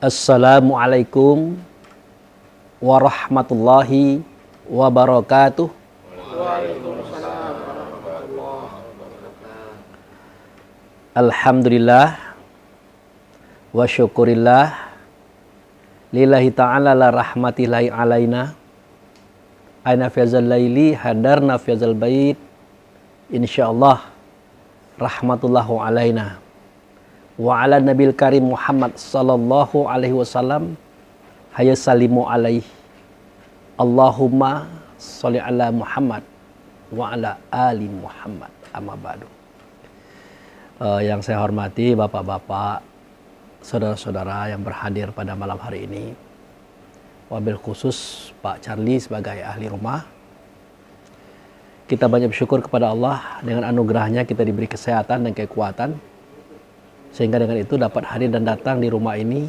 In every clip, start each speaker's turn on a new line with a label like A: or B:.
A: Assalamualaikum warahmatullahi wabarakatuh.
B: Waalaikumsalam warahmatullahi wabarakatuh.
A: Alhamdulillah wa syukurillah lillahi ta'ala la rahmatillahi alaina aina fiyazal laili hadarna fiyazal bait insyaallah rahmatullahu alaina wa ala nabil karim Muhammad sallallahu alaihi wasallam hayya salimu alaihi Allahumma sholli ala Muhammad wa ala ali Muhammad amma ba'du. Yang saya hormati bapak-bapak, saudara-saudara yang berhadir pada malam hari ini, wabil khusus Pak Charlie sebagai ahli rumah. Kita banyak bersyukur kepada Allah, dengan anugerahnya kita diberi kesehatan dan kekuatan, sehingga dengan itu dapat hadir dan datang di rumah ini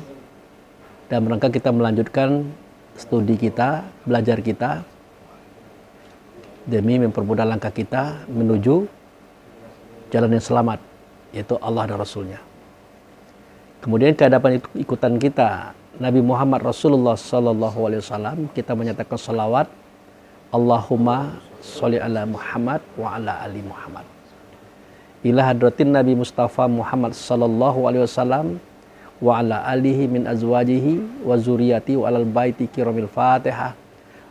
A: dan merangka kita melanjutkan studi kita, belajar kita demi mempermudah langkah kita menuju jalan yang selamat, yaitu Allah dan Rasulnya. Kemudian kehadapan ikutan kita Nabi Muhammad Rasulullah Sallallahu Alaihi Wasallam, kita menyatakan salawat Allahumma sholli ala Muhammad wa ala ali Muhammad ila hadratin Nabi Mustafa Muhammad sallallahu alaihi wasallam wa ala alihi min azwajihi wa zuriyati wa alal baiti kiramil Fatihah.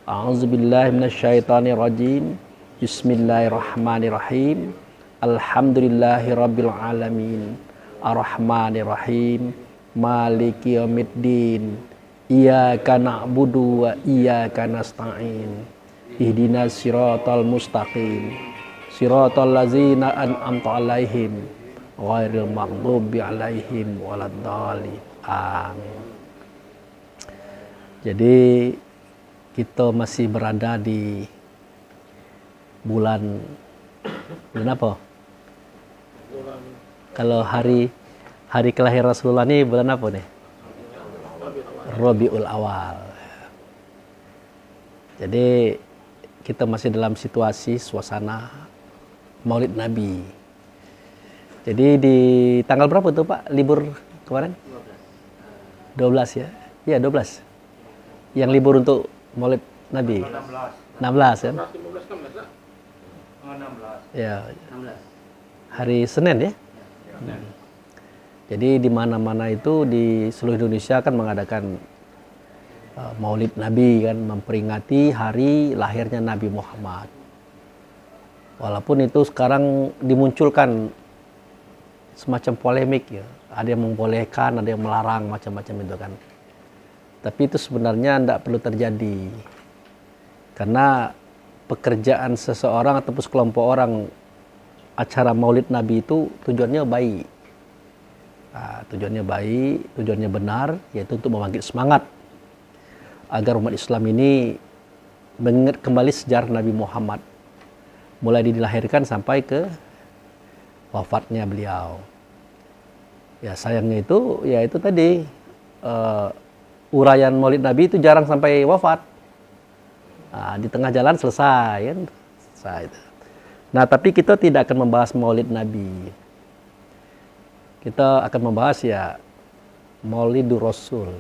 A: A'udzubillahi minasyaitonir rajim. Bismillahirrahmanirrahim. Alhamdulillahi rabbil alamin. Arrahmanir rahim. Maliki yaumiddin. Iyyaka na'budu wa iyyaka nasta'in. Ihdinas siratal mustaqim. Siratal ladzina an'amta 'alaihim ghairil maghdubi 'alaihim waladdallin. Amin. Jadi kita masih berada di bulan apa? Kalau hari kelahiran Rasulullah ini bulan apa nih? Rabiul Awal. Jadi kita masih dalam situasi suasana Maulid Nabi. Jadi di tanggal berapa tuh Pak libur kemarin? 12 ya? Iya 12. Yang libur untuk Maulid Nabi? 16 kan? 16. Ya. Hari Senin ya? Jadi di mana-mana itu di seluruh Indonesia kan mengadakan Maulid Nabi kan, memperingati hari lahirnya Nabi Muhammad. Walaupun itu sekarang dimunculkan semacam polemik ya, ada yang membolehkan, ada yang melarang, macam-macam itu kan. Tapi itu sebenarnya tidak perlu terjadi, karena pekerjaan seseorang atau sekelompok orang acara Maulid Nabi itu tujuannya baik. Nah, tujuannya baik, tujuannya benar, yaitu untuk membangkit semangat agar umat Islam ini mengingat kembali sejarah Nabi Muhammad, mulai dilahirkan sampai ke wafatnya beliau. Ya sayangnya itu, ya itu tadi uraian Maulid Nabi itu jarang sampai wafat. Nah, di tengah jalan selesai kan. Nah tapi kita tidak akan membahas Maulid Nabi. Kita akan membahas ya Maulidur Rasul.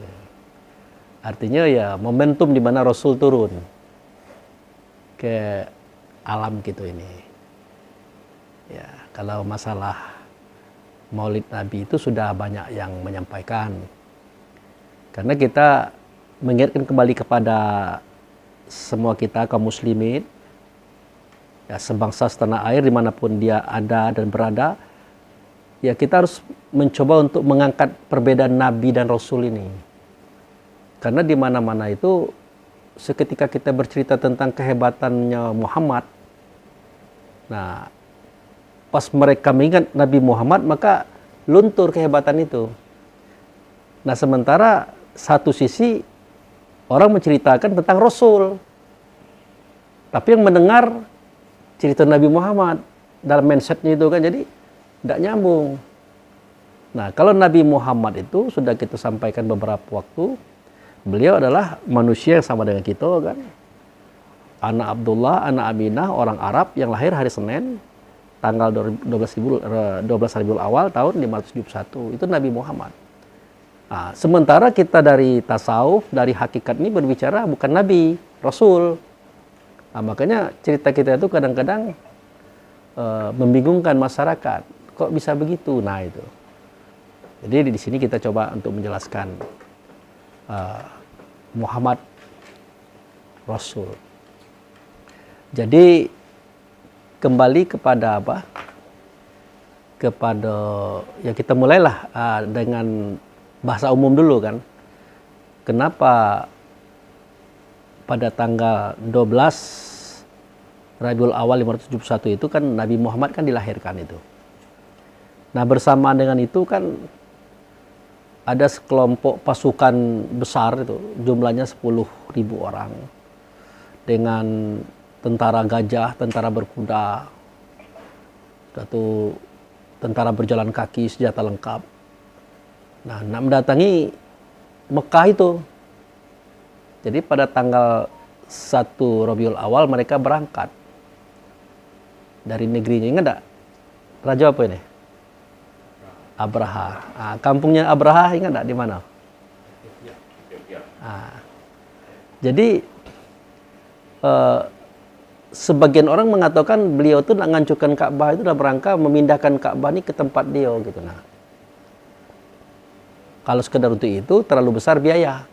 A: Artinya ya momentum di mana Rasul turun ke alam gitu ini. Ya, kalau masalah Maulid Nabi itu sudah banyak yang menyampaikan. Karena kita mengingatkan kembali kepada semua kita kaum muslimin, ya sebangsa setanah air dimanapun dia ada dan berada, ya kita harus mencoba untuk mengangkat perbedaan Nabi dan Rasul ini. Karena di mana-mana itu seketika kita bercerita tentang kehebatannya Muhammad, nah pas mereka mengingat Nabi Muhammad maka luntur kehebatan itu. Nah sementara satu sisi orang menceritakan tentang Rasul, tapi yang mendengar cerita Nabi Muhammad dalam mindsetnya itu kan jadi tidak nyambung. Nah kalau Nabi Muhammad itu sudah kita sampaikan beberapa waktu, beliau adalah manusia yang sama dengan kita kan. Anak Abdullah, anak Aminah, orang Arab yang lahir hari Senin, tanggal 12 Rabiul Awal tahun 571. Itu Nabi Muhammad. Sementara kita dari tasawuf, dari hakikat ini berbicara bukan nabi, rasul. Makanya cerita kita itu kadang-kadang membingungkan masyarakat. Kok bisa begitu? Nah itu. Jadi di sini kita coba untuk menjelaskan Muhammad Rasul. Jadi kembali kepada apa? Kepada ya kita mulailah dengan bahasa umum dulu kan. Kenapa pada tanggal 12 Rabiul Awal 571 itu kan Nabi Muhammad kan dilahirkan itu. Nah bersamaan dengan itu kan ada sekelompok pasukan besar itu, jumlahnya 10.000 orang. Dengan tentara gajah, tentara berkuda, satu tentara berjalan kaki, senjata lengkap. Nah, nak mendatangi Mekah itu. Jadi pada tanggal 1 Rabiul Awal mereka berangkat dari negerinya. Ingat tak? Raja apa ini? Abraha. Kampungnya Abraha ingat tak di mana? Jadi sebagian orang mengatakan beliau itu nak menghancurkan Ka'bah itu dalam rangka memindahkan Ka'bah ini ke tempat dia gitu. Nah, kalau sekedar untuk itu terlalu besar biaya.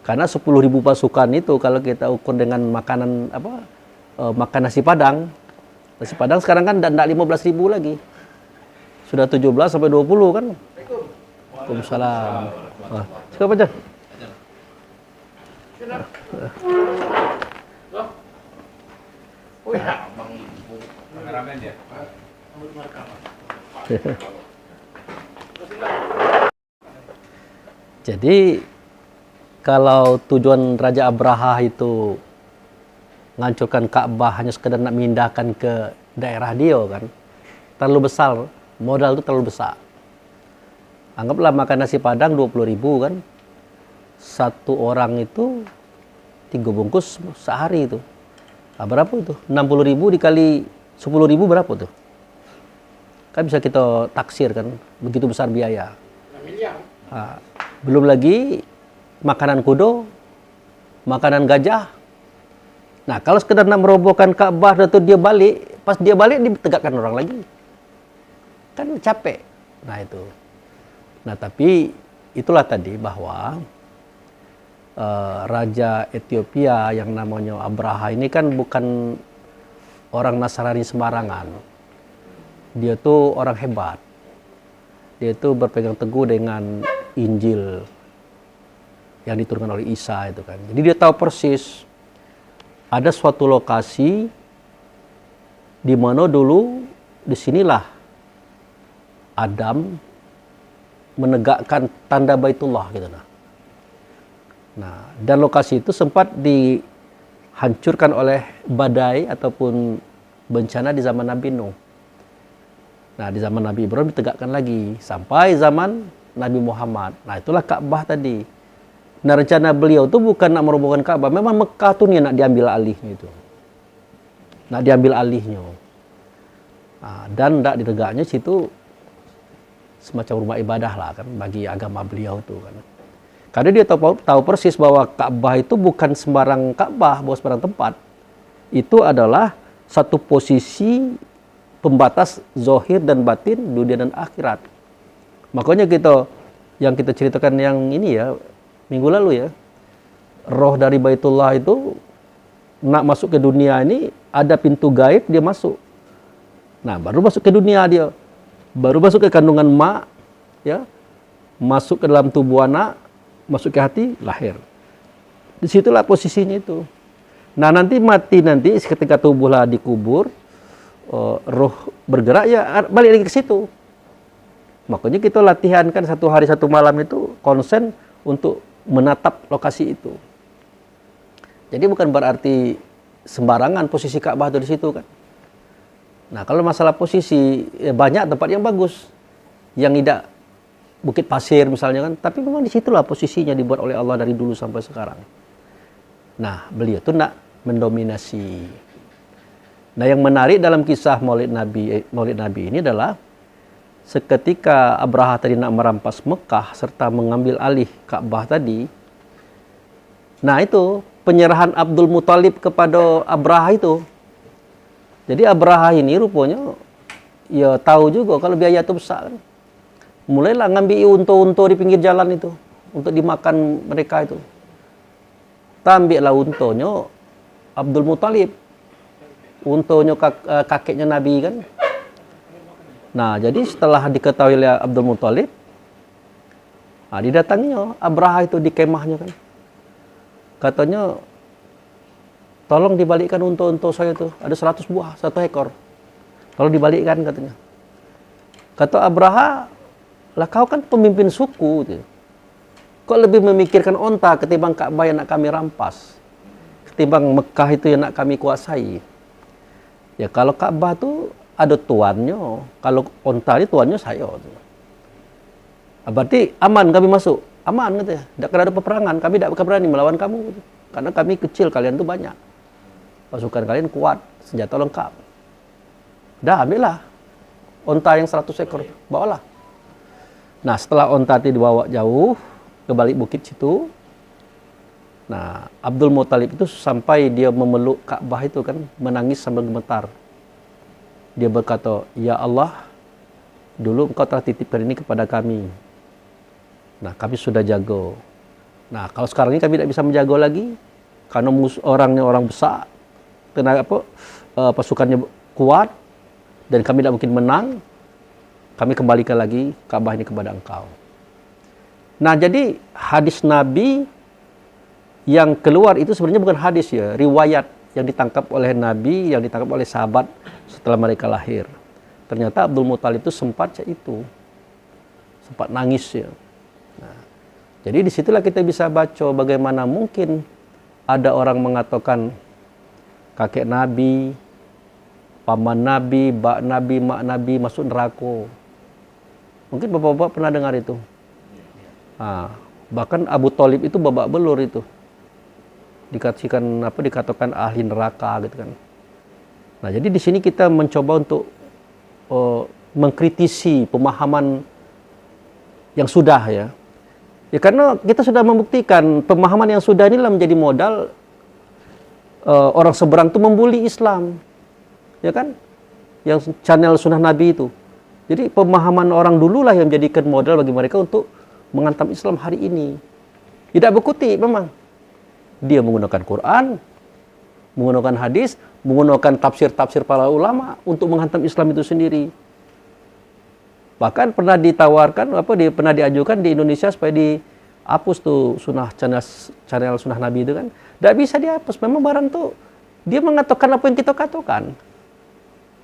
A: Karena 10.000 pasukan itu kalau kita ukur dengan makanan apa? Makan nasi Padang. Nasi Padang sekarang kan tidak 15.000 lagi. Sudah 17 sampai 20 kan? Waalaikumsalam. Siapa aja?
B: Oh ya, Bang kameramen ya.
A: Jadi kalau tujuan Raja Abraha itu menghancurkan Ka'bah hanya sekedar nak memindahkan ke daerah dia kan, terlalu besar, modal itu terlalu besar. Anggaplah makan nasi Padang 20.000 kan, satu orang itu 3 bungkus sehari itu. Berapa itu? 60.000 dikali 10.000 berapa tuh? Kan bisa kita taksir kan, begitu besar biaya. Belum lagi makanan kudo, makanan gajah. Nah, kalau sekedar nak merobohkan Ka'bah atau dia balik, pas dia balik ditegakkan orang lagi. Kan capek. Nah, itu. Nah, tapi itulah tadi bahwa Raja Ethiopia yang namanya Abraha ini kan bukan orang Nasrani sembarangan. Dia tuh orang hebat. Dia tuh berpegang teguh dengan Injil yang diturunkan oleh Isa itu kan. Jadi dia tahu persis ada suatu lokasi di mana dulu disinilah Adam menegakkan tanda Baitullah gitu nah, dan lokasi itu sempat dihancurkan oleh badai ataupun bencana di zaman Nabi Nuh. Nah, di zaman Nabi Ibrahim ditegakkan lagi sampai zaman Nabi Muhammad. Nah, itulah Ka'bah tadi. Nah, rencana beliau itu bukan nak merobohkan Ka'bah, memang Mekah tuh nih nak diambil alihnya itu. Nak diambil alihnya. Nah, dan nak ditegaknya situ semacam rumah ibadah lah kan bagi agama beliau tuh kan. Karena dia tahu persis bahwa Ka'bah itu bukan sembarang Ka'bah, bukan sembarang tempat. Itu adalah satu posisi pembatas zahir dan batin dunia dan akhirat. Makanya yang kita ceritakan yang ini ya, minggu lalu ya, roh dari Baitullah itu nak masuk ke dunia ini ada pintu gaib, dia masuk. Nah, baru masuk ke dunia dia. Baru masuk ke kandungan mak, ya, masuk ke dalam tubuh anak, masuk ke hati, lahir. Disitulah posisinya itu. Nah, nanti mati nanti ketika tubuhlah dikubur, roh bergerak ya balik lagi ke situ. Makanya kita latihan kan 1 hari 1 malam itu konsen untuk menatap lokasi itu. Jadi bukan berarti sembarangan posisi Ka'bah itu di situ kan. Nah, kalau masalah posisi ya banyak tempat yang bagus, yang tidak Bukit Pasir misalnya kan, tapi memang di situlah posisinya dibuat oleh Allah dari dulu sampai sekarang. Nah, beliau tuh nak mendominasi. Nah, yang menarik dalam kisah Maulid Nabi ini adalah seketika Abraha tadi nak merampas Mekah serta mengambil alih Ka'bah tadi, nah itu penyerahan Abdul Muthalib kepada Abraha itu. Jadi Abraha ini rupanya ya tahu juga kalau biaya itu besar kan. Mulailah ngambil unta-unta di pinggir jalan itu untuk dimakan mereka itu. Ambillah untanya Abdul Muthalib, untanya kakeknya Nabi kan. Nah, jadi setelah diketahui oleh Abdul Muthalib, didatanginya Abraha itu di kemahnya kan. Katanya, tolong dibalikkan unta-unta saya itu, ada 100 buah, 1 ekor. Tolong dibalikkan katanya. Kata Abraha, lah kau kan pemimpin suku. Gitu. Kok lebih memikirkan onta ketimbang Ka'bah yang nak kami rampas? Ketimbang Mekah itu yang nak kami kuasai. Ya kalau Ka'bah tuh ada tuannya, kalau onta ini tuannya saya. Berarti aman kami masuk, aman katanya. Tidak ada peperangan, kami tidak berani melawan kamu. Gitu. Karena kami kecil, kalian tuh banyak. Pasukan kalian kuat, senjata lengkap. Dah ambillah onta yang 100 ekor, bawalah. Nah setelah onta itu dibawa jauh, ke balik bukit situ. Nah, Abdul Muthalib itu sampai dia memeluk Ka'bah itu kan, menangis sambil gemetar. Dia berkata, "Ya Allah, dulu engkau telah titipkan ini kepada kami. Nah, kami sudah jaga. Nah, kalau sekarang ini kami tidak bisa menjaga lagi, karena orangnya orang besar, tenaga pasukannya kuat, dan kami tidak mungkin menang, kami kembalikan lagi Ka'bah ini kepada engkau." Nah, jadi hadis Nabi yang keluar itu sebenarnya bukan hadis ya, riwayat yang ditangkap oleh Nabi, yang ditangkap oleh sahabat setelah mereka lahir. Ternyata Abdul Muthalib itu sempat nangis ya. Nah, jadi disitulah kita bisa baca bagaimana mungkin ada orang mengatakan kakek Nabi, paman Nabi, bak Nabi, mak Nabi masuk neraka. Mungkin bapak-bapak pernah dengar itu. Bahkan Abu Thalib itu babak belur itu. Dikatakan ahli neraka gitu kan. Nah, jadi di sini kita mencoba untuk mengkritisi pemahaman yang sudah ya. Ya karena kita sudah membuktikan pemahaman yang sudah inilah menjadi modal orang seberang itu membuli Islam. Ya kan? Yang channel Sunnah Nabi itu. Jadi pemahaman orang dululah yang menjadikan modal bagi mereka untuk menghantam Islam hari ini. Tidak berkutik memang. Dia menggunakan Quran, menggunakan hadis, menggunakan tafsir-tafsir para ulama untuk menghantam Islam itu sendiri. Bahkan pernah ditawarkan, pernah diajukan di Indonesia supaya dihapus tuh channel Sunnah Nabi itu kan. Tidak bisa dihapus. Memang barang tuh dia mengatakan apa yang kita katakan.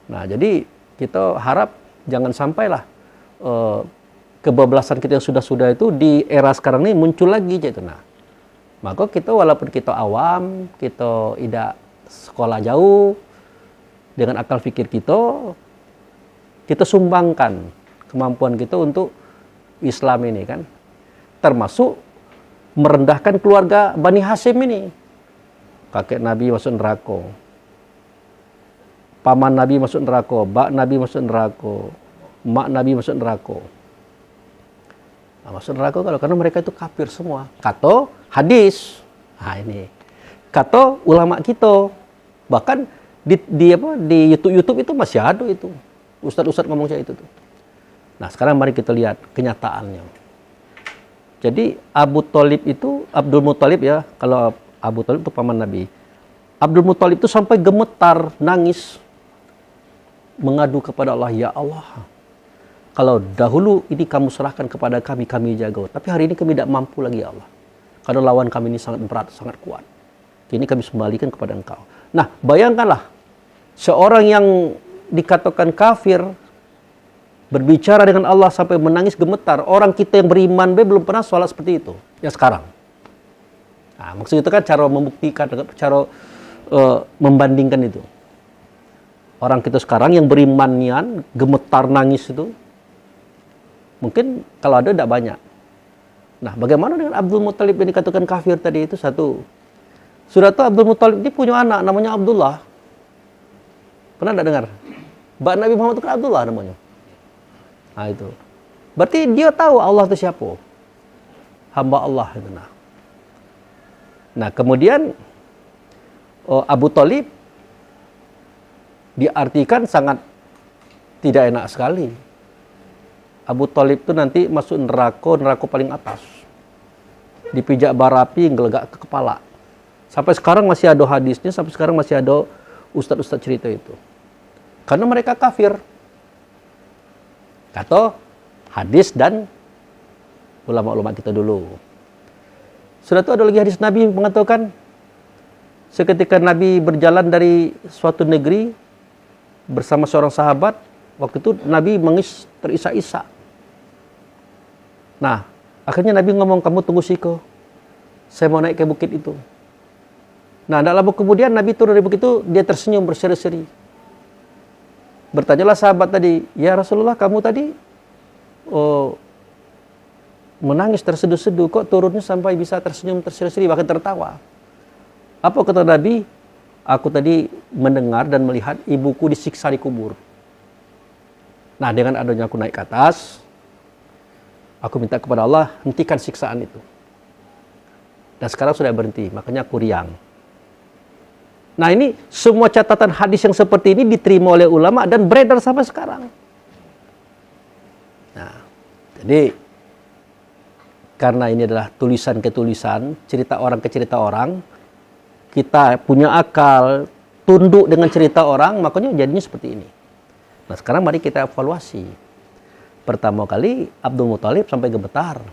A: Nah, jadi kita harap jangan sampailah kebablasan kita yang sudah-sudah itu di era sekarang ini muncul lagi gitu. Nah, maka kita walaupun kita awam, kita tidak sekolah jauh, dengan akal fikir kita sumbangkan kemampuan kita untuk Islam ini kan. Termasuk merendahkan keluarga Bani Hashim ini. Kakek Nabi masuk neraka. Paman Nabi masuk neraka, bak Nabi masuk neraka, mak Nabi masuk neraka. Masuk neraka karena mereka itu kafir semua. Kata hadis. Nah ini. Kata ulama kita. Bahkan di YouTube itu masih ada itu. Ustadz-ustadz ngomong kayak itu tuh. Nah, sekarang mari kita lihat kenyataannya. Jadi Abdul Muthalib ya, kalau Abu Thalib itu paman Nabi. Abdul Muthalib itu sampai gemetar, nangis, mengadu kepada Allah, "Ya Allah, kalau dahulu ini kamu serahkan kepada kami, kami jaga. Tapi hari ini kami tidak mampu lagi ya Allah. Karena lawan kami ini sangat berat, sangat kuat. Kini kami kembalikan kepada engkau." Nah, bayangkanlah, seorang yang dikatakan kafir, berbicara dengan Allah sampai menangis gemetar. Orang kita yang beriman belum pernah sholat seperti itu. Ya sekarang. Nah, maksud itu kan cara membuktikan, cara membandingkan itu. Orang kita sekarang yang beriman gemetar nangis itu, mungkin kalau ada tidak banyak. Nah, bagaimana dengan Abdul Muthalib yang dikatakan kafir tadi itu? Satu. Sudah tahu Abdul Muthalib dia punya anak namanya Abdullah. Pernah tidak dengar? Bak Nabi Muhammad itu kan Abdullah namanya. Nah itu. Berarti dia tahu Allah itu siapa. Hamba Allah itu. Nah kemudian Abu Thalib diartikan sangat tidak enak sekali. Abu Thalib itu nanti masuk neraka paling atas. Dipijak bara api, gelegak ke kepala. Sampai sekarang masih ada hadisnya, sampai sekarang masih ada ustadz-ustadz cerita itu. Karena mereka kafir. Kata hadis dan ulama-ulama kita dulu. Sudah itu ada lagi hadis Nabi mengatakan, seketika Nabi berjalan dari suatu negeri bersama seorang sahabat, waktu itu Nabi mengis terisak-isak. Nah, akhirnya Nabi ngomong, kamu tunggu siko, saya mau naik ke bukit itu. Nah, tidak lama kemudian Nabi turun dari bukit itu, dia tersenyum berseri-seri. Bertanyalah sahabat tadi, ya Rasulullah, kamu tadi menangis terseduh-seduh, kok turunnya sampai bisa tersenyum terseri-seri, bahkan tertawa. Apa kata Nabi? Aku tadi mendengar dan melihat ibuku disiksa di kubur. Nah, dengan adanya aku naik ke atas, aku minta kepada Allah, hentikan siksaan itu. Dan sekarang sudah berhenti, makanya aku riang. Nah ini semua catatan hadis yang seperti ini diterima oleh ulama dan beredar sampai sekarang. Nah, jadi karena ini adalah tulisan ke tulisan, cerita orang ke cerita orang, kita punya akal, tunduk dengan cerita orang, makanya jadinya seperti ini. Nah sekarang mari kita evaluasi. Pertama kali Abdul Muthalib sampai gemetar.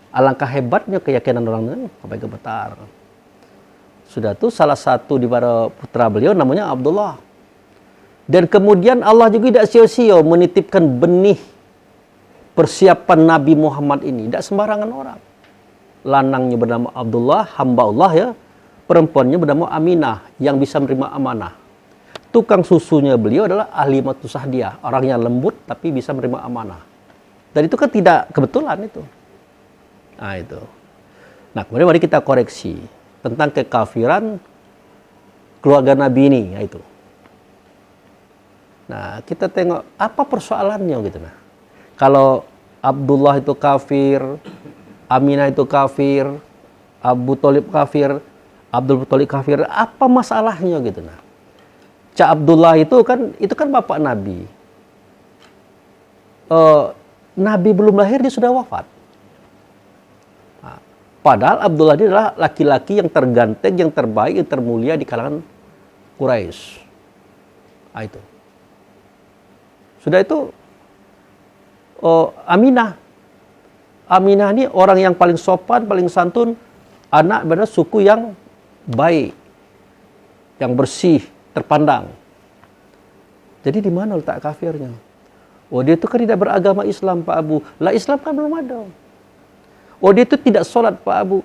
A: Alangkah hebatnya keyakinan orang itu sampai gemetar. Sudah itu salah satu di para putra beliau namanya Abdullah. Dan kemudian Allah juga tidak sia-sia menitipkan benih persiapan Nabi Muhammad ini. Tidak sembarangan orang. Lanangnya bernama Abdullah, hamba Allah ya. Perempuannya bernama Aminah yang bisa menerima amanah. Tukang susunya beliau adalah Ahlimatus Sa'diyah. Orang yang lembut tapi bisa menerima amanah. Dan itu kan tidak kebetulan itu. Nah itu. Nah kemudian mari kita koreksi tentang kekafiran keluarga Nabi ini, yaitu. Nah, kita tengok apa persoalannya gitu nah. Kalau Abdullah itu kafir, Aminah itu kafir, Abu Thalib kafir, Abdul Muthalib kafir, apa masalahnya gitu nah. Cak Abdullah itu kan bapak Nabi. Nabi belum lahir dia sudah wafat. Padahal Abdullah ini adalah laki-laki yang terganteng, yang terbaik, yang termulia di kalangan Quraisy. Nah, itu. Sudah itu Aminah. Aminah ini orang yang paling sopan, paling santun, anak benar suku yang baik, yang bersih, terpandang. Jadi di mana letak kafirnya? Oh dia itu kan tidak beragama Islam Pak Abu. Lah Islam kan belum ada. Oh dia itu tidak sholat Pak Abu.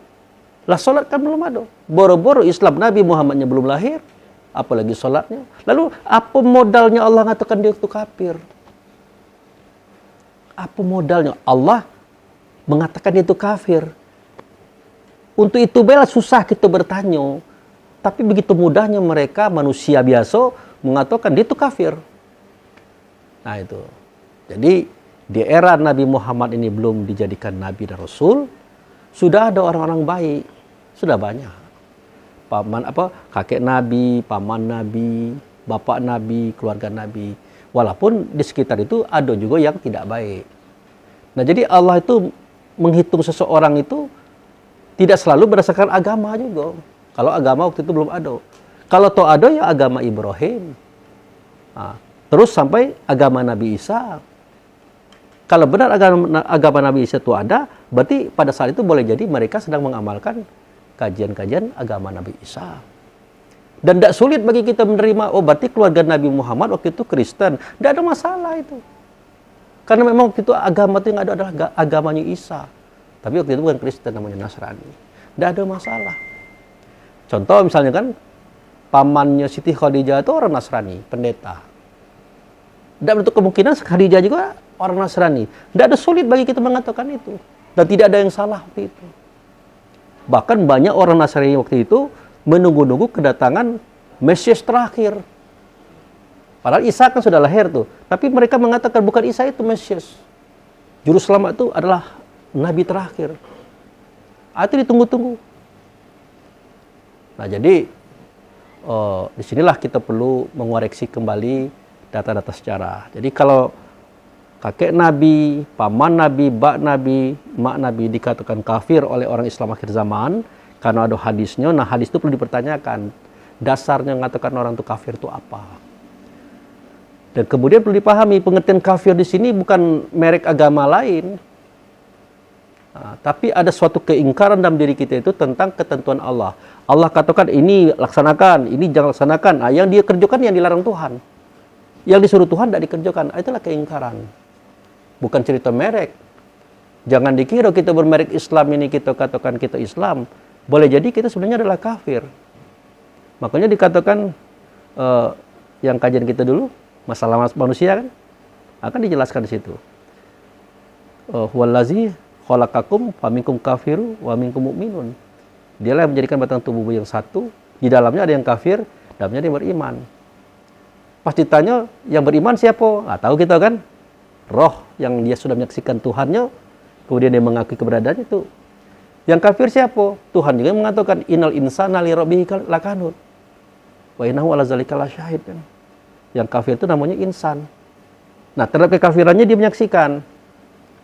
A: Lah sholat kan belum ada. Boro-boro Islam Nabi Muhammadnya belum lahir. Apalagi sholatnya. Lalu apa modalnya Allah mengatakan dia itu kafir? Apa modalnya Allah mengatakan dia itu kafir? Untuk itu bela susah kita bertanya. Tapi begitu mudahnya mereka manusia biasa mengatakan dia itu kafir. Nah itu. Jadi di era Nabi Muhammad ini belum dijadikan Nabi dan Rasul, sudah ada orang-orang baik, sudah banyak. Kakek Nabi, paman Nabi, bapak Nabi, keluarga Nabi. Walaupun di sekitar itu ada juga yang tidak baik. Nah jadi Allah itu menghitung seseorang itu tidak selalu berdasarkan agama juga. Kalau agama waktu itu belum ada. Kalau toh ada ya agama Ibrahim. Nah, terus sampai agama Nabi Isa. Kalau benar agama Nabi Isa itu ada, berarti pada saat itu boleh jadi mereka sedang mengamalkan kajian-kajian agama Nabi Isa. Dan tidak sulit bagi kita menerima, oh berarti keluarga Nabi Muhammad waktu itu Kristen. Tidak ada masalah itu. Karena memang waktu itu agama itu yang ada adalah agamanya Isa. Tapi waktu itu bukan Kristen, namanya Nasrani. Tidak ada masalah. Contoh misalnya kan, pamannya Siti Khadijah itu orang Nasrani, pendeta. Tidak menutup kemungkinan Khadijah juga orang Nasrani. Tidak ada sulit bagi kita mengatakan itu. Dan tidak ada yang salah waktu itu. Bahkan banyak orang Nasrani waktu itu menunggu-nunggu kedatangan Mesias terakhir. Padahal Isa kan sudah lahir tuh. Tapi mereka mengatakan bukan Isa itu Mesias. Juru selamat itu adalah Nabi terakhir. Itu ditunggu-tunggu. Nah jadi disinilah kita perlu mengoreksi kembali data-data sejarah. Jadi kalau kakek Nabi, paman Nabi, bak Nabi, mak Nabi dikatakan kafir oleh orang Islam akhir zaman karena ada hadisnya. Nah hadis itu perlu dipertanyakan. Dasarnya mengatakan orang itu kafir itu apa? Dan kemudian perlu dipahami pengertian kafir di sini bukan merek agama lain. Nah, tapi ada suatu keingkaran dalam diri kita itu tentang ketentuan Allah. Allah katakan ini laksanakan, ini jangan laksanakan. Nah, yang dia kerjakan yang dilarang Tuhan. Yang disuruh Tuhan tidak dikerjakan. Itulah keingkaran. Bukan cerita merek. Jangan dikira kita bermerek Islam ini kita katakan kita Islam. Boleh jadi kita sebenarnya adalah kafir. Makanya dikatakan yang kajian kita dulu, masalah manusia kan akan dijelaskan di situ. Huwallazi khalaqakum faminkum kafiru wa minkum mu'minun. Dialah yang menjadikan batang tubuh yang satu, di dalamnya ada yang kafir, dalamnya ada yang beriman. Pas ditanya yang beriman siapa? Tahu kita kan? Roh yang dia sudah menyaksikan Tuhannya, kemudian dia mengakui keberadaannya itu. Yang kafir siapa? Tuhan juga mengatakan innal insana li rabbih lakanut. Wa innahu ala zalika lasyahid kan. Yang kafir itu namanya insan. Nah, terhadap kekafirannya dia menyaksikan.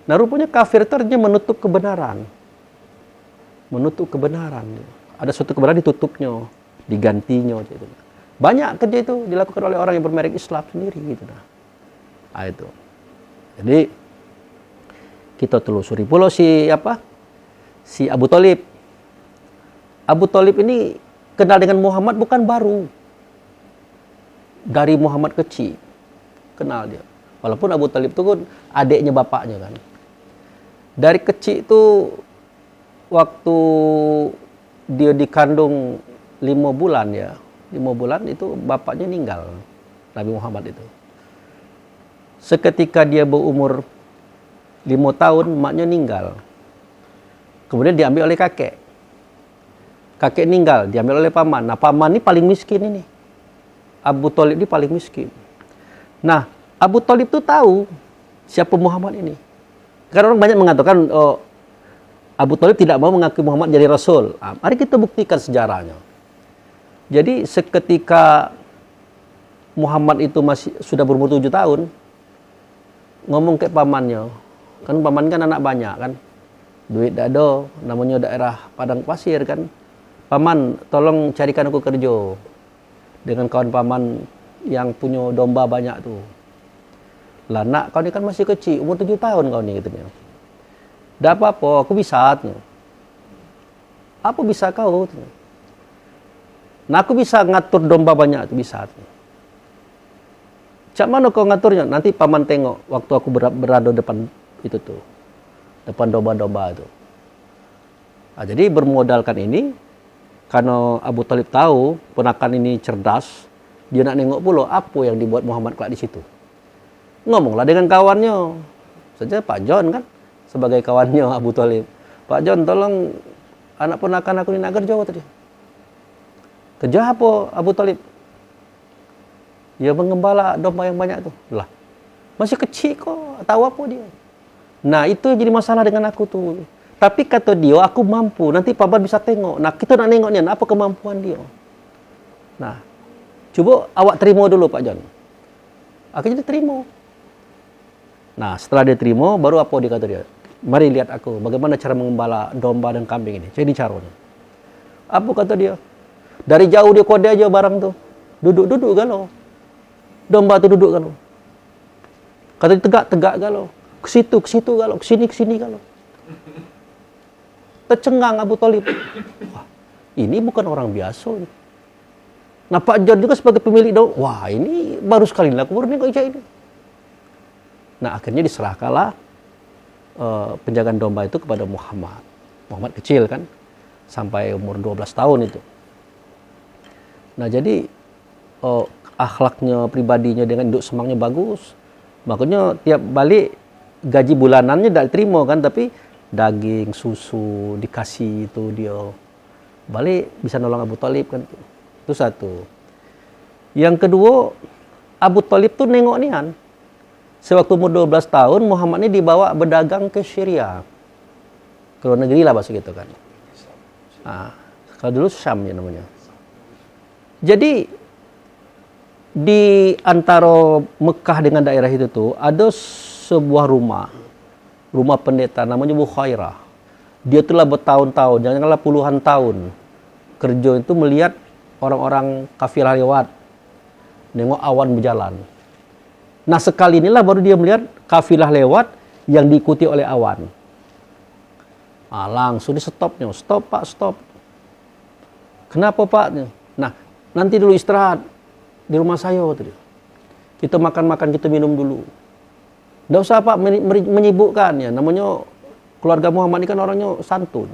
A: Nah, rupanya kafir itu artinya menutup kebenaran. Menutup kebenaran. Ada suatu kebenaran ditutupnya, digantinya. Gitu. Banyak kerja itu dilakukan oleh orang yang bermerek Islam sendiri. Gitu. Nah, itu. Jadi, kita telusuri pula si Abu Thalib. Abu Thalib ini kenal dengan Muhammad bukan baru. Dari Muhammad kecil kenal dia. Walaupun Abu Thalib itu kan adiknya bapaknya kan. Dari kecil itu waktu dia dikandung 5 bulan ya. 5 bulan itu bapaknya meninggal. Nabi Muhammad itu. Seketika dia berumur 5 tahun, maknya meninggal. Kemudian diambil oleh kakek. Kakek meninggal, diambil oleh paman. Nah, paman ini paling miskin ini. Abu Thalib ini paling miskin. Nah, Abu Thalib itu tahu siapa Muhammad ini. Karena orang banyak mengatakan Abu Thalib tidak mau mengakui Muhammad jadi Rasul. Mari kita buktikan sejarahnya. Jadi seketika Muhammad itu sudah berumur 7 tahun, ngomong ke pamannya. Kan paman kan anak banyak kan. Duit tidak ada, namanya daerah padang pasir kan. Paman, tolong carikan aku kerja. Dengan kawan paman yang punya domba banyak tuh. Lah nak, kau ni kan masih kecil, umur 7 tahun kau ni katanya. Dah apa-apa, aku bisa. Apa bisa kau? Nah, aku bisa ngatur domba banyak tuh, bisa. Cak mana kau ngaturnya? Nanti paman tengok waktu aku berada depan itu tuh. Depan domba-domba itu. Nah, jadi bermodalkan ini, karena Abu Thalib tahu ponakan ini cerdas, dia nak nengok pula apa yang dibuat Muhammad kelak di situ. Ngomonglah dengan kawannya. Saja Pak John kan sebagai kawannya Abu Thalib. Pak John, tolong anak ponakan aku ini nak kerja tadi. Kerja apa Abu Thalib? Ya mengembala domba yang banyak tuh. Lah, masih kecil kok, tahu apa dia. Nah, itu jadi masalah dengan aku tuh. Tapi kata dia, aku mampu. Nanti paman bisa tengok. Nah, kita nak tengoknya, apa kemampuan dia. Nah, coba awak terima dulu, Pak John. Akhirnya diterima. Nah, setelah dia terima, baru apa dia kata dia? Mari lihat aku, bagaimana cara mengembala domba dan kambing ini. Jadi caranya. Apa kata dia? Dari jauh dia kode aja barang tuh. Duduk-duduk galau. Domba tuh duduk galau. Kata dia tegak-tegak galau. Ke situ galau. Ke sini galau. Tercengang Abu Thalib. Wah, ini bukan orang biasa. Nah, Pak John juga sebagai pemilik domba. Wah, ini baru sekali lah aku baru nengok ini. Nah, akhirnya diserahkanlah penjagaan domba itu kepada Muhammad. Muhammad kecil kan, sampai umur 12 tahun itu. Nah, jadi akhlaknya, pribadinya dengan induk semangnya bagus. Makanya tiap balik gaji bulanannya tidak diterima kan, tapi daging, susu dikasih itu dia. Balik bisa nolong Abu Thalib kan. Itu satu. Yang kedua, Abu Thalib tuh nengok nian. Sewaktu umur 12 tahun, Muhammad ini dibawa berdagang ke Syria. Ke luar negeri lah bahasa gitu kan. Nah, kalau dulu Syam ya namanya. Jadi di antara Mekah dengan daerah itu tuh ada sebuah rumah pendeta namanya Bukhairah. Dia telah bertahun-tahun, janganlah puluhan tahun kerja itu melihat orang-orang kafilah lewat, nengok awan berjalan. Nah sekali inilah baru dia melihat kafilah lewat yang diikuti oleh awan. Nah, langsung di stopnya, stop pak, stop. Kenapa pak? Nah nanti dulu istirahat di rumah saya tadi. Kita makan-makan, kita minum dulu. Nggak usah pak menyibukkan ya, namanya keluarga Muhammad ini kan orangnya santun.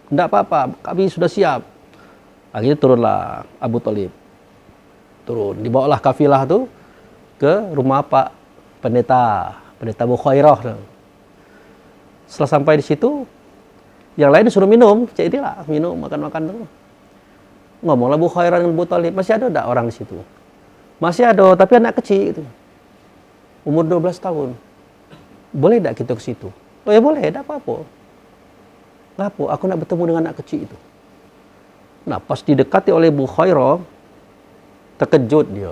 A: Nggak apa-apa, kami sudah siap. Akhirnya turunlah Abu Thalib. Turun, dibawalah kafilah tuh ke rumah Pak pendeta Bukhairah. Setelah sampai di situ, yang lain disuruh minum, lah minum, makan-makan tuh. Ngomonglah Bukhairah dengan Abu Thalib, masih ada enggak orang di situ? Masih ada, tapi anak kecil itu. Umur 12 tahun. Boleh enggak kita ke situ? Oh ya boleh, enggak apa-apa. Ngapa? Aku nak bertemu dengan anak kecil itu. Nah, pas didekati oleh Bukhairah, terkejut dia.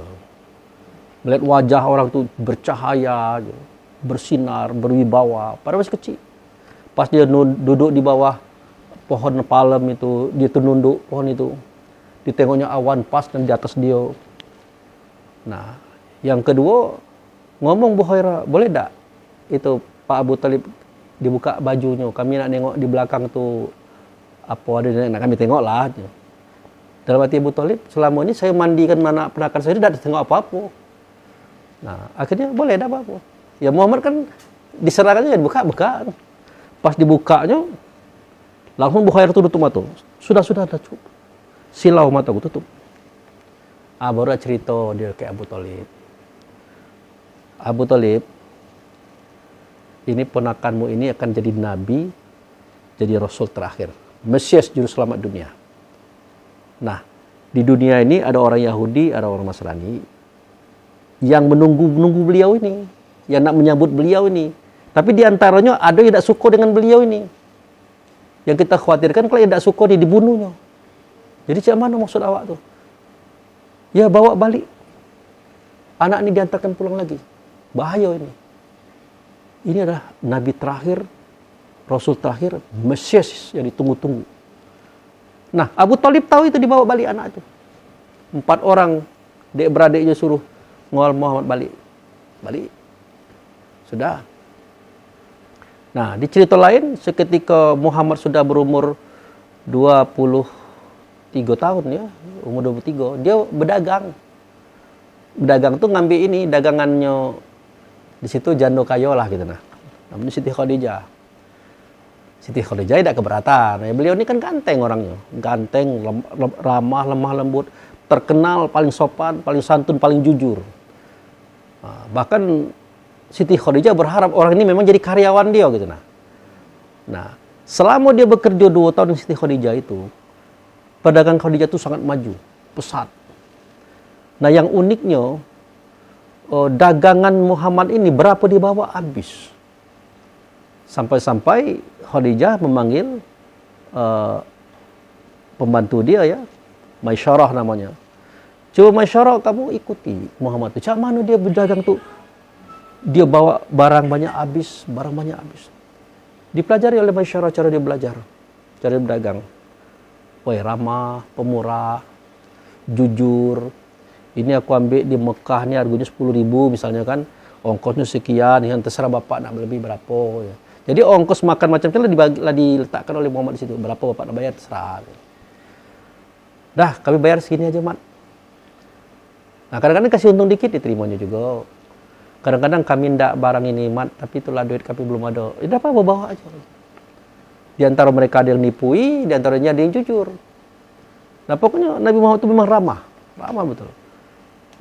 A: Melihat wajah orang itu bercahaya, bersinar, berwibawa, padahal masih kecil. Pas dia duduk di bawah pohon palem itu, dia tunduk pohon itu. Ditengoknya awan pas dan di atas dia. Nah, yang kedua, ngomong Bukhairah, boleh enggak itu Pak Abu Thalib dibuka bajunya, kami nak nengok di belakang tu apa ada nak kami tengok lah. Dalam hati Abu Thalib, selama ini saya mandikan anak penakan saya tidak tengok apa-apa. Nah, akhirnya boleh dah apa-apa. Ya Muhammad kan diserahkannya dibuka-buka. Pas dibukanya, langsung Bukhairah tuh tutup mata. Sudah cukup. Silau mataku tutup. Baru cerita dia ke Abu Thalib. Abu Thalib, ini ponakanmu ini akan jadi nabi, jadi rasul terakhir. Mesias juru selamat dunia. Nah, di dunia ini ada orang Yahudi, ada orang Nasrani yang menunggu beliau ini, yang nak menyambut beliau ini. Tapi di antaranya ada yang tidak suka dengan beliau ini. Yang kita khawatirkan kalau yang tidak suka dia dibunuhnya. Jadi macam mana maksud awak tu? Ya bawa balik. Anak ini diantarkan pulang lagi. Bahaya ini. Ini adalah nabi terakhir, rasul terakhir, Mesias yang ditunggu-tunggu. Nah, Abu Thalib tahu itu dibawa balik anak itu. 4 orang dek-beradiknya suruh ngawal Muhammad balik. Sudah. Nah, di cerita lain, seketika Muhammad sudah berumur 23 tahun ya, umur 23, dia berdagang. Berdagang tuh ngambil ini, dagangannya di situ janda kaya lah gitu nah. Namanya Siti Khadijah. Siti Khadijah tidak keberatan. Ya, beliau ini kan ganteng orangnya. Ganteng, ramah, lemah lembut. Terkenal, paling sopan, paling santun, paling jujur. Nah, bahkan Siti Khadijah berharap orang ini memang jadi karyawan dia gitu nah. Nah, selama dia bekerja 2 tahun di Siti Khadijah itu, pedagang Khadijah itu sangat maju, pesat. Nah, yang uniknya, dagangan Muhammad ini berapa dibawa habis. Sampai-sampai Khadijah memanggil pembantu dia ya, Maisyarah namanya. Coba Maisyarah kamu ikuti Muhammad itu. Macam mana dia berdagang tuh? Dia bawa barang banyak habis. Dipelajari oleh Maisyarah cara dia belajar, cara dia berdagang. Wah, ramah, pemurah, jujur. Ini aku ambil di Mekah ni harganya 10.000 misalnya kan. Ongkosnya sekian, yang terserah bapak nak lebih berapa ya. Jadi ongkos makan macam-macam lah diletakkan oleh Muhammad di situ. Berapa bapak nak bayar terserah. Dah, kami bayar segini aja, Mat. Nah, kadang-kadang kasih untung dikit diterimanya juga. Kadang-kadang kami ndak barang ini, Mat, tapi itulah duit kami belum ada. Ya, apa-apa bawa aja. Di antara mereka ada yang nipui, di antaranya ada yang jujur. Nah, pokoknya Nabi Muhammad itu memang ramah. Ramah betul.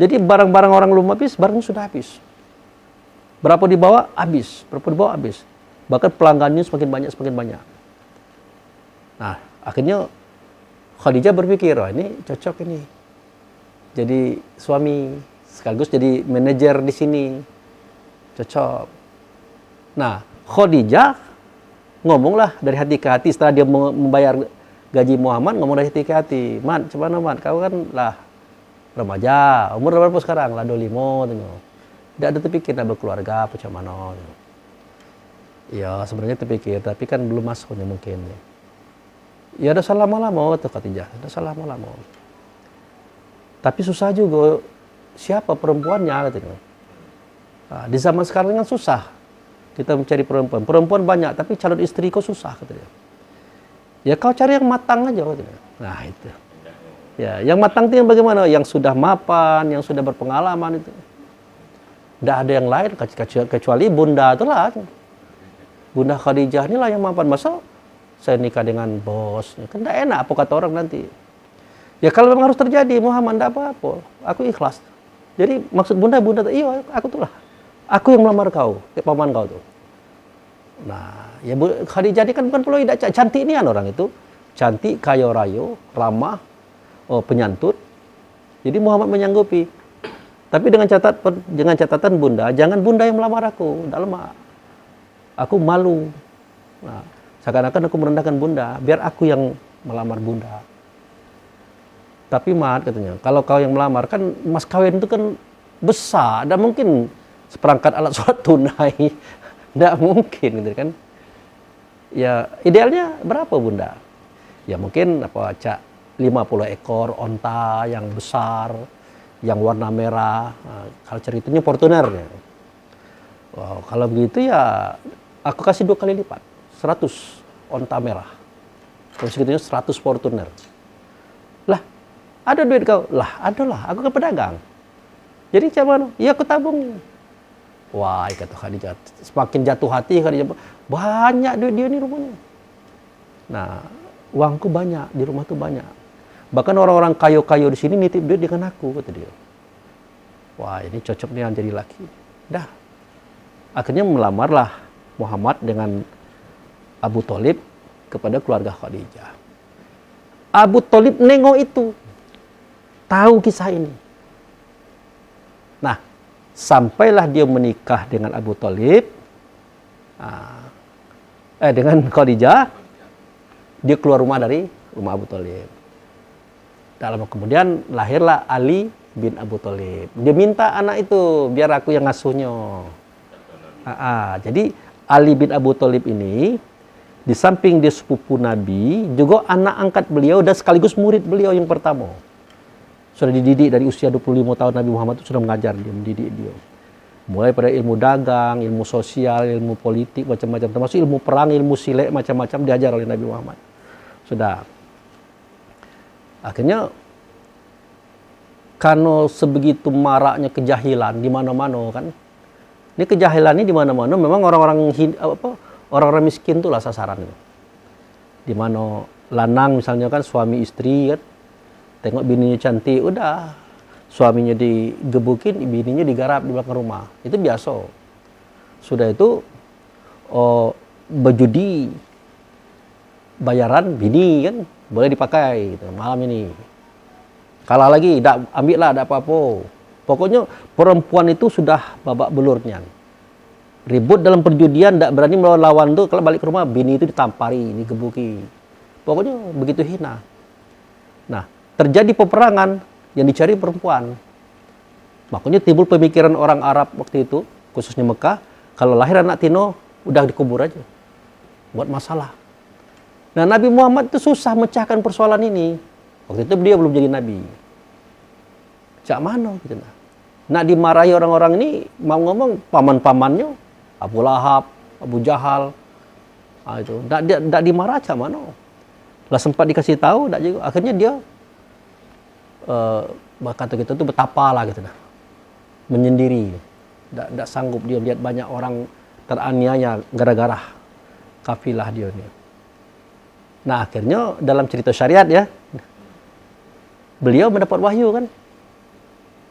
A: Jadi barang-barang orang belum habis, barangnya sudah habis. Berapa dibawa? Habis. Berapa dibawa? Habis. Bahkan pelanggannya semakin banyak. Nah, akhirnya Khadijah berpikir, oh, ini cocok ini. Jadi suami sekaligus jadi manajer di sini. Cocok. Nah, Khadijah ngomonglah dari hati ke hati setelah dia membayar gaji Muhammad, ngomong dari hati ke hati. Man, coba Mat, kau kan lah remaja, umur berapa sekarang? Lah 25 tengok. Tidak ada terpikir nak berkeluarga apa macam mana. Ya, sebenarnya terpikir, tapi kan belum masuknya mungkin. Ya ada salah lama tuh Khadijah, ada salah lama. Tapi susah juga siapa perempuannya katanya. Nah, di zaman sekarang kan susah kita mencari perempuan. Perempuan banyak, tapi calon istri kau susah katanya. Ya kau cari yang matang aja katanya. Nah itu. Ya, yang matang itu yang bagaimana? Yang sudah mapan, yang sudah berpengalaman itu. Tidak ada yang lain kecuali bunda itulah. Bunda Khadijah inilah yang mapan. Masa saya nikah dengan bos? Kan tidak enak apa kata orang nanti. Ya kalau memang harus terjadi Muhammad tidak apa-apa. Aku ikhlas. Jadi maksud bunda, iya aku tuh lah. Aku yang melamar kau, paman kau tuh. Nah, ya Khadijah ini kan bukan pulau tidak cantik ini kan orang itu. Cantik, kaya raya, ramah, penyantun. Jadi Muhammad menyanggupi. Tapi dengan catatan bunda, jangan bunda yang melamar aku, tidak lemah. Aku malu. Nah, seakan-akan aku merendahkan bunda, biar aku yang melamar bunda. Tapi Mat katanya, kalau kau yang melamar kan mas kawin itu kan besar, tidak mungkin seperangkat alat sholat tunai, tidak mungkin gitu kan. Ya idealnya berapa bunda? Ya mungkin apa 50 ekor onta yang besar, yang warna merah. Nah, kalau ceritanya Fortuner ya. Wow, kalau begitu ya aku kasih 2 kali lipat, 100 onta merah. Terus segitunya 100 Fortuner. Lah, ada duit kau? Lah, ada lah. Aku kan pedagang. Jadi macam ya aku tabung. Wah, kata Khadijah. Semakin jatuh hati Khadijah. Banyak duit dia nih rupanya. Nah, uangku banyak. Di rumah tuh banyak. Bahkan orang-orang kayo-kayo di sini nitip duit dengan aku, kata dia. Wah, ini cocok nih jadi laki. Dah. Akhirnya melamarlah Muhammad dengan Abu Thalib kepada keluarga Khadijah. Abu Thalib nengok itu. Tahu kisah ini. Nah, sampailah dia menikah dengan Abu Thalib, dengan Khadijah, dia keluar rumah dari rumah Abu Thalib. Dalam kemudian lahirlah Ali bin Abu Thalib. Dia minta anak itu, biar aku yang ngasuhnya. Jadi Ali bin Abu Thalib ini, di samping dia sepupu Nabi, juga anak angkat beliau dan sekaligus murid beliau yang pertama. Sudah dididik dari usia 25 tahun Nabi Muhammad itu sudah mengajar dia, mendidik dia. Mulai pada ilmu dagang, ilmu sosial, ilmu politik, macam-macam. Termasuk ilmu perang, ilmu silat, macam-macam diajar oleh Nabi Muhammad. Sudah. Akhirnya, karena sebegitu maraknya kejahilan di mana-mana kan. Ini kejahilan ini di mana-mana memang orang-orang miskin itulah sasaran itu. Di mana lanang misalnya kan suami istri kan, tengok bininya cantik, udah suaminya digebukin, bininya digarap di belakang rumah. Itu biasa. Sudah itu berjudi bayaran bini kan boleh dipakai gitu, malam ini. Kalah lagi, ambil lah, tidak apa-apa. Pokoknya perempuan itu sudah babak belurnya. Ribut dalam perjudian, tidak berani melawan lawan tuh, kalau balik ke rumah bini itu ditampari, digebuki. Pokoknya begitu hina. Nah, terjadi peperangan yang dicari perempuan. Makanya timbul pemikiran orang Arab waktu itu, khususnya Mekah, kalau lahir anak tino, udah dikubur aja. Buat masalah. Nah, Nabi Muhammad itu susah mecahkan persoalan ini. Waktu itu dia belum jadi Nabi. Cak mana gitu nah. Nak dimarahi orang-orang ini, mau ngomong paman-pamannya, Abu Lahab, Abu Jahal. Itu. Nggak dimarah cak mana. Lah sempat dikasih tahu, nggak juga. Akhirnya dia kata kita tuh betapa lah gitu nah. Menyendiri. Nggak sanggup dia lihat banyak orang teraniaya gara-gara kafilah dia ini. Nah akhirnya dalam cerita syariat ya, beliau mendapat wahyu kan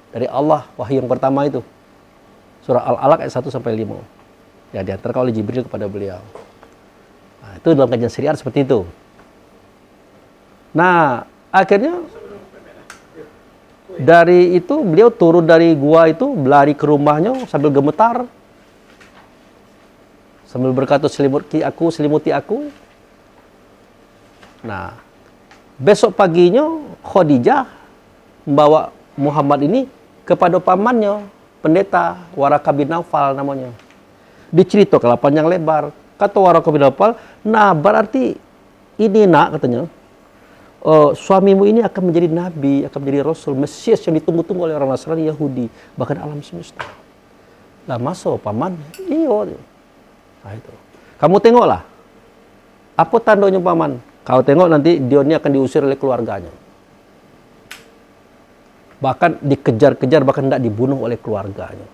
A: dari Allah, wahyu yang pertama itu surah Al-Alaq ayat 1-5 ya, diantarkan oleh Jibril kepada beliau. Nah, itu dalam kajian syariat seperti itu. Nah akhirnya Dari itu beliau turun dari gua itu, lari ke rumahnya sambil gemetar. Sambil berkata, selimuti aku. Nah, besok paginya Khadijah membawa Muhammad ini kepada pamannya, pendeta Waraka bin Naufal namanya. Diceritakan panjang lebar. Kata Waraka bin Naufal, nah berarti ini nak katanya, suamimu ini akan menjadi nabi, akan menjadi rasul, Mesias yang ditunggu-tunggu oleh orang Nasrani, Yahudi, bahkan alam semesta. Lah masuk paman, iyo. Nah itu. Kamu tengoklah. Apa tandanya paman? Kau tengok nanti dia ini akan diusir oleh keluarganya. Bahkan dikejar-kejar, bahkan tidak dibunuh oleh keluarganya.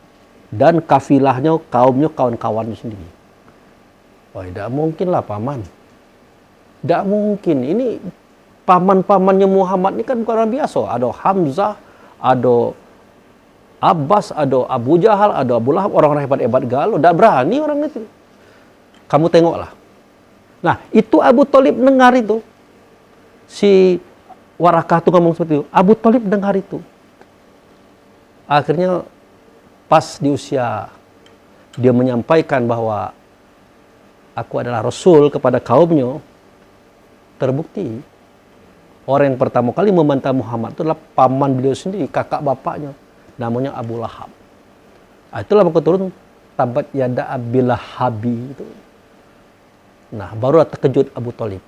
A: Dan kafilahnya, kaumnya, kawan-kawannya sendiri. Wah, tidak mungkin lah paman. Tidak mungkin. Ini paman-pamannya Muhammad ini kan bukan orang biasa. Ada Hamzah, ada Abbas, ada Abu Jahal, ada Abu Lahab, orang-orang hebat-hebat galau. Tidak berani orang itu. Kamu tengoklah. Nah, itu Abu Thalib dengar itu. Si Warakah itu ngomong seperti itu. Abu Thalib dengar itu. Akhirnya pas di usia dia menyampaikan bahwa aku adalah Rasul kepada kaumnya, terbukti orang yang pertama kali membantah Muhammad itu adalah paman beliau sendiri, kakak bapaknya, namanya Abu Lahab. Itulah maka turun tabat yada Abi Lahabi itu. Nah, baru terkejut Abu Thalib.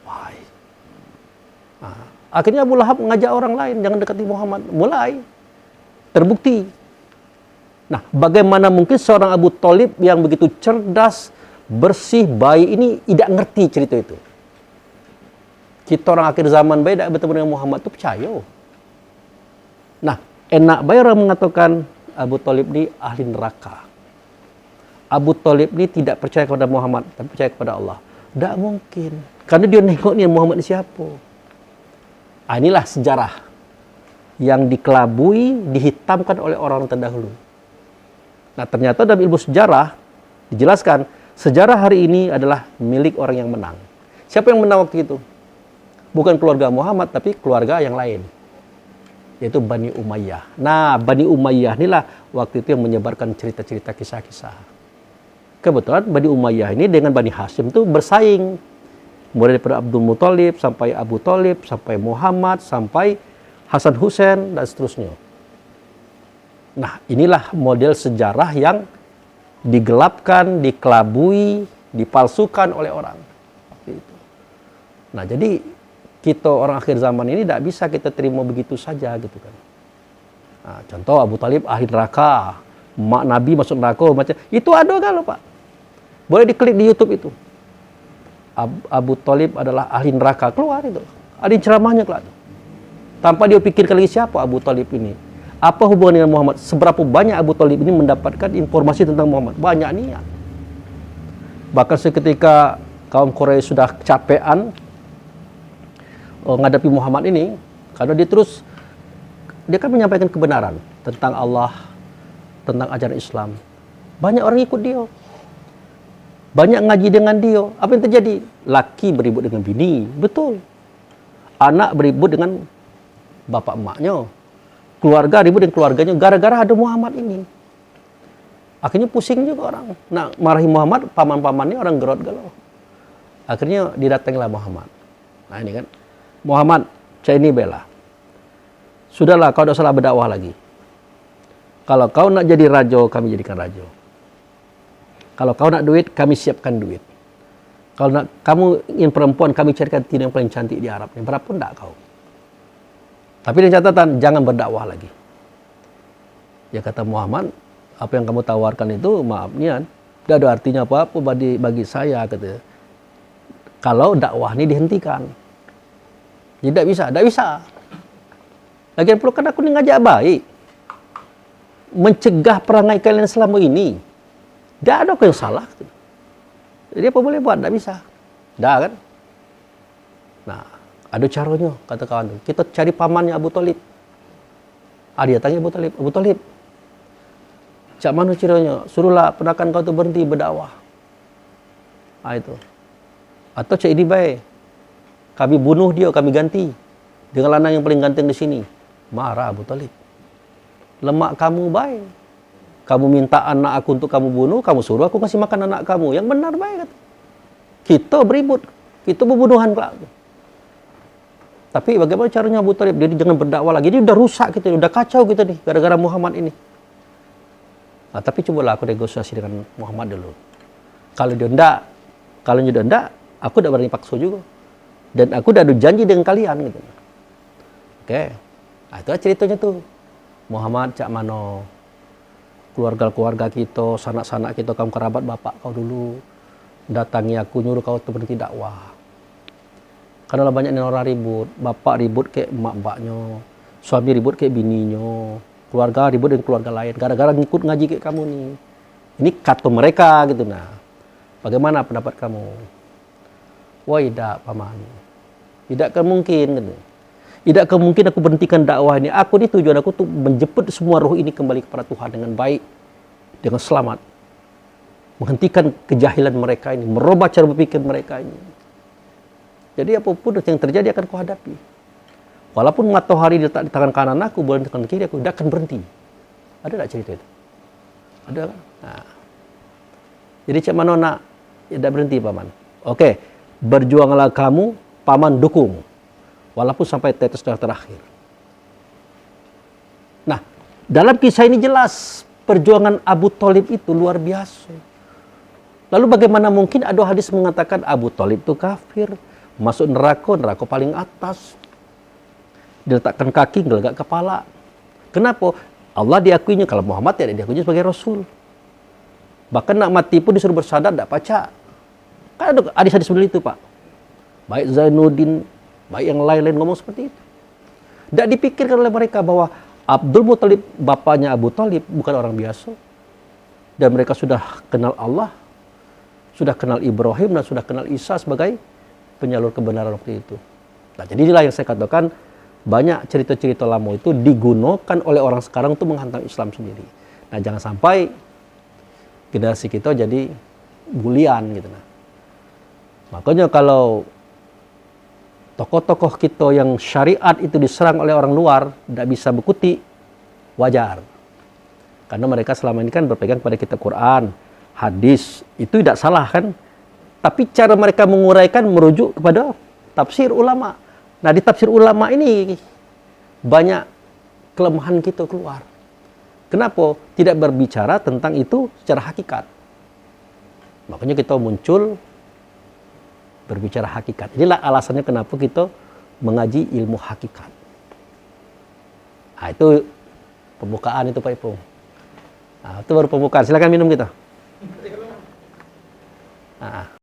A: Wah. Nah, akhirnya Abu Lahab mengajak orang lain jangan dekati Muhammad. Mulai terbukti. Nah, bagaimana mungkin seorang Abu Thalib yang begitu cerdas, bersih, baik ini tidak ngerti cerita itu. Kita orang akhir zaman baik tidak bertemu dengan Muhammad itu percaya. Nah, enak baik orang mengatakan Abu Thalib ini ahli neraka. Abu Thalib ini tidak percaya kepada Muhammad, tapi percaya kepada Allah. Tidak mungkin. Karena dia nengok ni Muhammad ini siapa. Inilah sejarah yang dikelabui, dihitamkan oleh orang terdahulu. Nah, ternyata dalam ilmu sejarah dijelaskan, sejarah hari ini adalah milik orang yang menang. Siapa yang menang waktu itu? Bukan keluarga Muhammad, tapi keluarga yang lain. Yaitu Bani Umayyah. Nah, Bani Umayyah inilah waktu itu yang menyebarkan cerita-cerita kisah-kisah. Kebetulan Bani Umayyah ini dengan Bani Hashim itu bersaing. Mulai daripada Abdul Muthalib, sampai Abu Thalib, sampai Muhammad, sampai Hasan Hussein, dan seterusnya. Nah, inilah model sejarah yang digelapkan, dikelabui, dipalsukan oleh orang. Nah, jadi kita orang akhir zaman ini tidak bisa kita terima begitu saja gitu kan. Nah, contoh Abu Thalib ahli neraka, mak Nabi masuk neraka macam itu ada kan lo Pak? Boleh diklik di YouTube itu. Abu Thalib adalah ahli neraka, keluar itu. Ada ceramahnya keluar. Tanpa dia pikirkan lagi siapa Abu Thalib ini. Apa hubungan dengan Muhammad? Seberapa banyak Abu Thalib ini mendapatkan informasi tentang Muhammad? Banyak niat. Bahkan seketika kaum Quraisy sudah kecapean menghadapi Muhammad ini, karena dia kan menyampaikan kebenaran tentang Allah, tentang ajaran Islam. Banyak orang ikut dia. Banyak ngaji dengan dia. Apa yang terjadi? Laki beribut dengan bini. Betul. Anak beribut dengan bapak emaknya. Keluarga ribut dengan keluarganya. Gara-gara ada Muhammad ini. Akhirnya pusing juga orang. Nak marahi Muhammad, paman-pamannya orang gerot galau. Akhirnya didatangilah Muhammad. Nah ini kan. Muhammad, saya ini bela. Sudahlah, kau tidak salah berdakwah lagi. Kalau kau nak jadi raja, kami jadikan raja. Kalau kau nak duit, kami siapkan duit. Kalau nak, kamu ingin perempuan, kami carikan tina yang paling cantik di Arab. Yang berapa enggak kau. Tapi dengan catatan, jangan berdakwah lagi. Ya kata Muhammad, apa yang kamu tawarkan itu, maaf nian, tidak ada artinya apa-apa bagi saya. Kata. Kalau dakwah ini dihentikan. Tidak bisa, tidak bisa. Lagian perlu kan aku ini ngajak baik. Mencegah perangai kalian selama ini. Tidak ada yang salah. Jadi apa boleh buat? Tidak bisa. Tidak kan? Nah, ada caranya, kata kawan itu. Kita cari pamannya Abu Thalib. Dia tanya Abu Thalib. Abu Thalib, cak mana caranya? Suruhlah penakan kau itu berhenti berdakwah. Itu. Atau cak ini baik. Kami bunuh dia, kami ganti. Dengan lanang yang paling ganteng di sini. Marah Abu Talib. Lemak kamu baik. Kamu minta anak aku untuk kamu bunuh, kamu suruh aku kasih makan anak kamu. Yang benar baik. Kata. Kita beribut. Kita berbunuhan. Tapi bagaimana caranya Abu Talib? Dia jangan berdakwah lagi. Dia udah rusak kita, udah kacau kita nih. Gara-gara Muhammad ini. Nah, tapi cobalah aku negosiasi dengan Muhammad dulu. Kalau dia enggak, aku udah berani paksa juga. Dan aku udah ada janji dengan kalian gitu. Oke. Nah, itu ceritanya tuh. Muhammad cak mano. Keluarga-keluarga kita, sanak-sanak kita, kaum kerabat bapak kau dulu. Datangi aku, nyuruh kau untuk berhenti dakwah. Karena banyak orang ribut. Bapak ribut kayak emak-mbaknya. Suami ribut kayak bininya. Keluarga ribut dengan keluarga lain. Gara-gara ngikut ngaji kayak kamu nih. Ini kata mereka gitu nah. Bagaimana pendapat kamu? Wah tidak paman. Tidak mungkin gitu. Tidak mungkin aku berhentikan dakwah ini. Aku ini tujuan aku tuh menjemput semua roh ini kembali kepada Tuhan dengan baik. Dengan selamat. Menghentikan kejahilan mereka ini. Merubah cara berpikir mereka ini. Jadi apapun yang terjadi akan kuhadapi. Walaupun matahari diletak di tangan kanan aku, bulan di tangan kiri aku tidak akan berhenti. Ada tak cerita itu? Ada kan? Nah. Jadi cak mana nak tidak berhenti paman. Oke, berjuanglah kamu, paman dukung. Walaupun sampai tetes darah terakhir. Nah, dalam kisah ini jelas perjuangan Abu Talib itu luar biasa. Lalu bagaimana mungkin ada hadis mengatakan Abu Talib itu kafir, masuk neraka paling atas. Diletakkan kaki, gelegak kepala. Kenapa? Allah diakuinya, kalau Muhammad tidak diakuinya sebagai Rasul. Bahkan nak mati pun disuruh bersyahadat, tidak pacak. Kan ada hadis-hadis seperti itu Pak. Baik Zainuddin, baik yang lain-lain ngomong seperti itu. Tidak dipikirkan oleh mereka bahwa Abdul Muthalib, bapaknya Abu Talib, bukan orang biasa. Dan mereka sudah kenal Allah, sudah kenal Ibrahim, dan sudah kenal Isa sebagai penyalur kebenaran waktu itu. Nah, jadi inilah yang saya katakan, banyak cerita-cerita lama itu digunakan oleh orang sekarang untuk menghantam Islam sendiri. Nah, jangan sampai generasi kita jadi bulian gitu. Nah. Makanya kalau tokoh-tokoh kita yang syariat itu diserang oleh orang luar, tidak bisa berkutik, wajar. Karena mereka selama ini kan berpegang pada kitab Quran, hadis, itu tidak salah kan? Tapi cara mereka menguraikan merujuk kepada tafsir ulama. Nah di tafsir ulama ini banyak kelemahan kita keluar. Kenapa? Tidak berbicara tentang itu secara hakikat. Makanya kita muncul berbicara hakikat. Inilah alasannya kenapa kita mengaji ilmu hakikat. Nah, itu pembukaan itu Pak Ipung. Nah, itu baru pembukaan. Silakan minum kita. Nah.